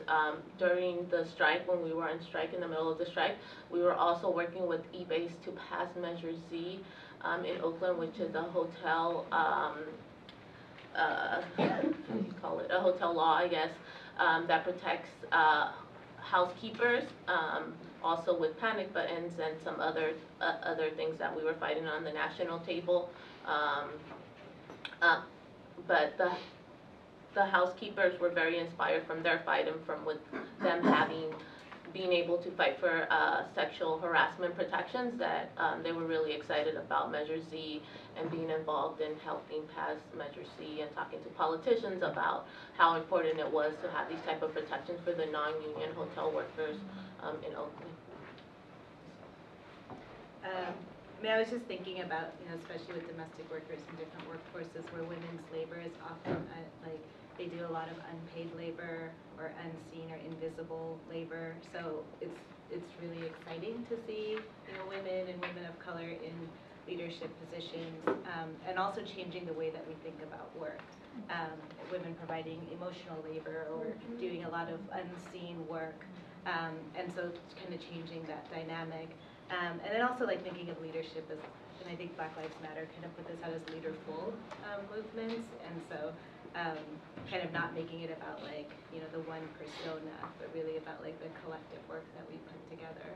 During the strike, when we were in strike, in the middle of the strike, we were also working with eBase to pass Measure Z in Oakland, which is a hotel, what do you call it, a hotel law, I guess, that protects housekeepers, also with panic buttons and some other things that we were fighting on the national table. But the housekeepers were very inspired from their fight and from with them being able to fight for sexual harassment protections, that they were really excited about Measure Z and being involved in helping pass Measure Z and talking to politicians about how important it was to have these type of protections for the non-union hotel workers in Oakland. I was just thinking about, especially with domestic workers in different workforces where women's labor is often they do a lot of unpaid labor or unseen or invisible labor. So it's really exciting to see women and women of color in leadership positions, and also changing the way that we think about work. Women providing emotional labor or doing a lot of unseen work, and so it's kind of changing that dynamic. And then also thinking of leadership as, and I think Black Lives Matter kind of put this out as leaderful movements, and so kind of not making it about the one persona, but really about the collective work that we put together.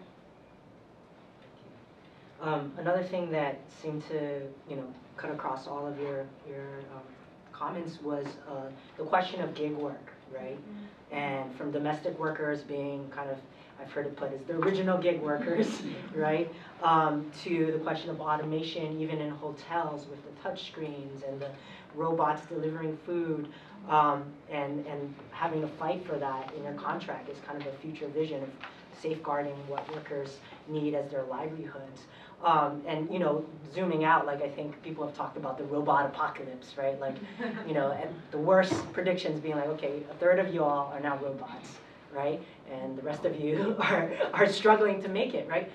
Another thing that seemed to cut across all of your comments was the question of gig work, right? Mm-hmm. And from domestic workers being kind of, I've heard it put as the original gig workers, right? To the question of automation, even in hotels with the touch screens and the robots delivering food, and having to fight for that in your contract is kind of a future vision of safeguarding what workers need as their livelihoods. And zooming out, I think people have talked about the robot apocalypse, right? And the worst predictions being okay, 1/3 of you all are now robots, right? And the rest of you are struggling to make it, right?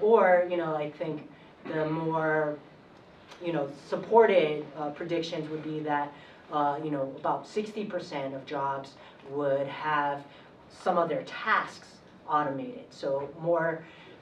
Or, I think the more, supported predictions would be that, about 60% of jobs would have some of their tasks automated. So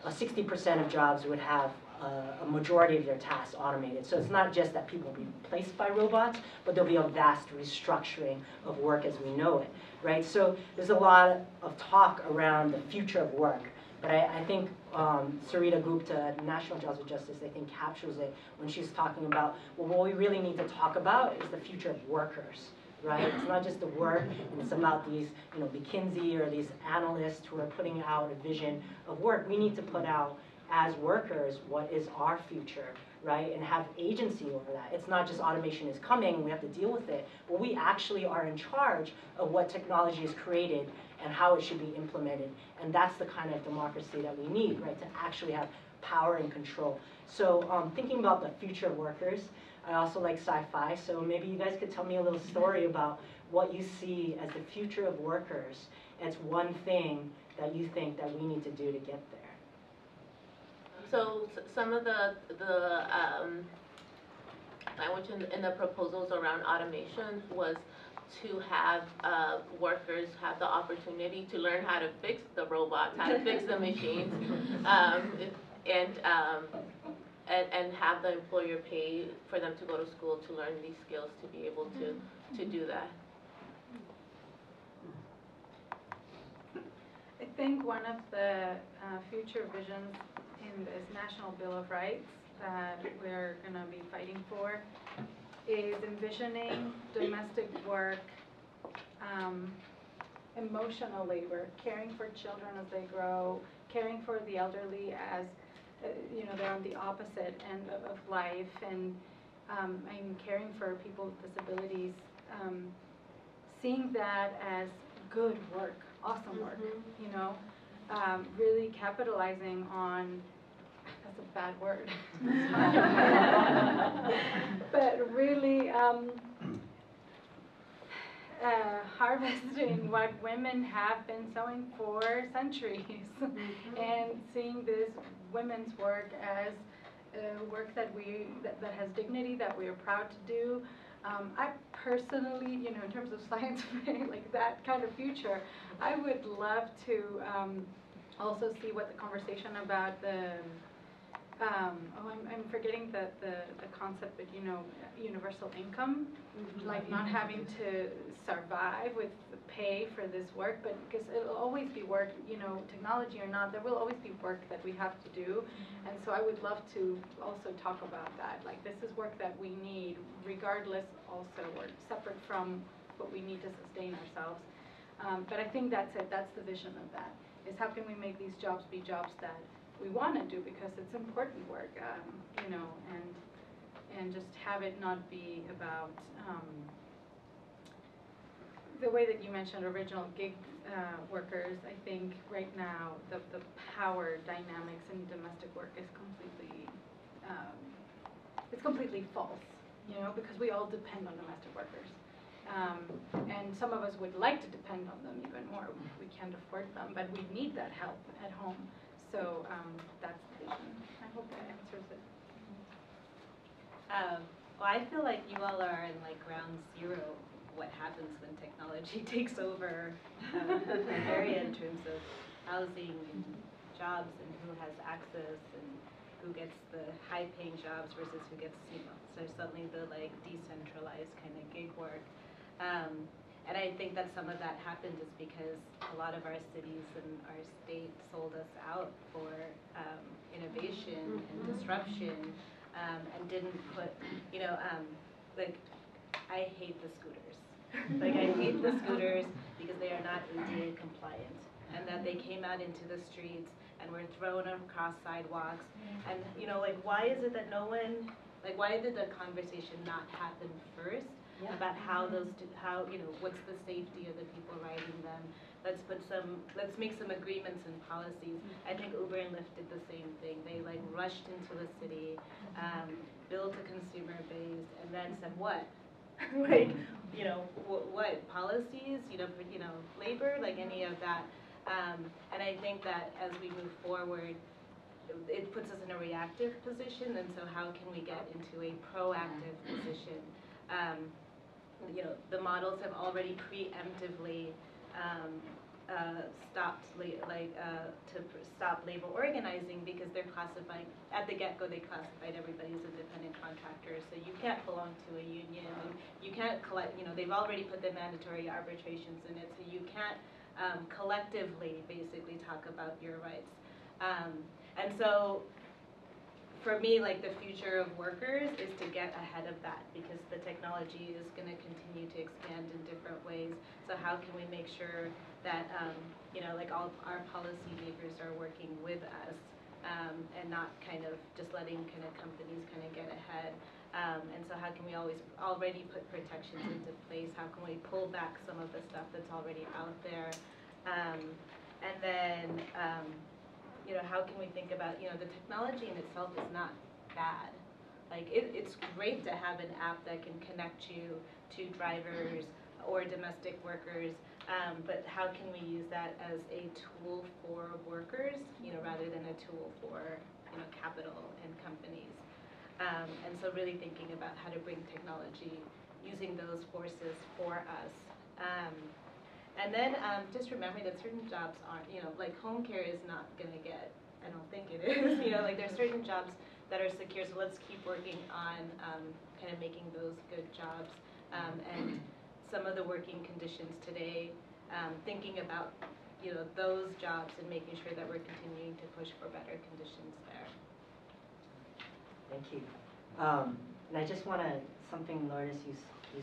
60% of jobs would have a majority of their tasks automated. So it's not just that people will be replaced by robots, but there'll be a vast restructuring of work as we know it, right? So there's a lot of talk around the future of work. But I think Sarita Gupta, National Jobs with Justice, I think captures it when she's talking about, well, what we really need to talk about is the future of workers, right? It's not just the work, and it's about these, McKinsey or these analysts who are putting out a vision of work. We need to put out, as workers, what is our future, right? And have agency over that. It's not just automation is coming and we have to deal with it, but we actually are in charge of what technology is created and how it should be implemented. And that's the kind of democracy that we need, right? To actually have power and control. So thinking about the future of workers, I also like sci-fi, so maybe you guys could tell me a little story about what you see as the future of workers. It's one thing that you think that we need to do to get there. So some of the language in the proposals around automation was to have workers have the opportunity to learn how to fix the robots, how to fix the machines, and have the employer pay for them to go to school to learn these skills to be able to do that. I think one of the future visions in this National Bill of Rights that we're going to be fighting for is envisioning domestic work, emotional labor, caring for children as they grow, caring for the elderly as they're on the opposite end of life, and caring for people with disabilities, seeing that as good work, awesome work, really capitalizing on, that's a bad word, but really harvesting what women have been sewing for centuries, and seeing this women's work as work that has dignity, that we are proud to do. I personally, in terms of science, like that kind of future, I would love to also see what the conversation about the I'm forgetting the concept, but universal income, like not having to survive with the pay for this work, but because it'll always be work, technology or not, there will always be work that we have to do, and so I would love to also talk about that. Like, this is work that we need, regardless, also, or separate from what we need to sustain ourselves. But I think that's it. That's the vision of that. Is how can we make these jobs be jobs that we want to do because it's important work, and just have it not be about the way that you mentioned original gig workers. I think right now the power dynamics in domestic work is completely false, because we all depend on domestic workers. And some of us would like to depend on them even more. We can't afford them, but we need that help at home. So that's the vision. I hope that answers it. Well, I feel like you all are in like ground zero what happens when technology takes over an area in terms of housing and jobs and who has access and who gets the high-paying jobs versus who gets, so suddenly the like decentralized kind of gig work. And I think that some of that happened just because a lot of our cities and our state sold us out for innovation and disruption, and didn't put, like, I hate the scooters. Like, I hate the scooters because they are not ADA compliant, and that they came out into the streets and were thrown across sidewalks. And, like, why is it that no one, like, why did the conversation not happen first? Yeah. About how what's the safety of the people riding them? Let's make some agreements and policies. I think Uber and Lyft did the same thing. They like rushed into the city, built a consumer base, and then said what? Like, you know, what policies, labor, like any of that. And I think that as we move forward, it puts us in a reactive position, and so how can we get into a proactive position? The models have already preemptively stopped to stop labor organizing because they're classifying, at the get-go they classified everybody as independent contractors, so you can't belong to a union, and you can't collect, they've already put the mandatory arbitrations in it, so you can't collectively basically talk about your rights. And so for me, like, the future of workers is to get ahead of that, because the technology is going to continue to expand in different ways. So how can we make sure that, like, all our policymakers are working with us, and not kind of just letting kind of companies kind of get ahead. And so how can we already put protections into place? How can we pull back some of the stuff that's already out there? And then, how can we think about, the technology in itself is not bad. Like, it's great to have an app that can connect you to drivers or domestic workers, but how can we use that as a tool for workers, rather than a tool for, capital and companies? And so really thinking about how to bring technology, using those forces for us. And then just remembering that certain jobs aren't, like home care is not going to get, I don't think it is, like there's certain jobs that are secure, so let's keep working on kind of making those good jobs. And some of the working conditions today, thinking about, those jobs and making sure that we're continuing to push for better conditions there. Thank you. And I just want to, something, Lourdes, you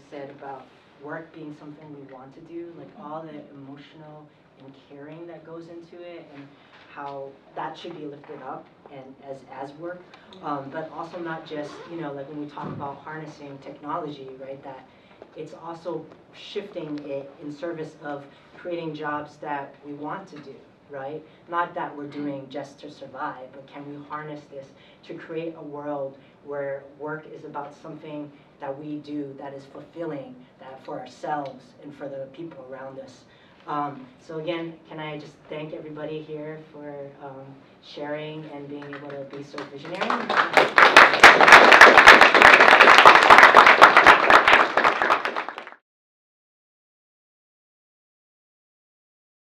said about work being something we want to do, like all the emotional and caring that goes into it, and how that should be lifted up and as work, but also not just, like when we talk about harnessing technology, right, that it's also shifting it in service of creating jobs that we want to do, right? Not that we're doing just to survive, but can we harness this to create a world where work is about something that we do that is fulfilling, that for ourselves and for the people around us. So again, can I just thank everybody here for sharing and being able to be so visionary.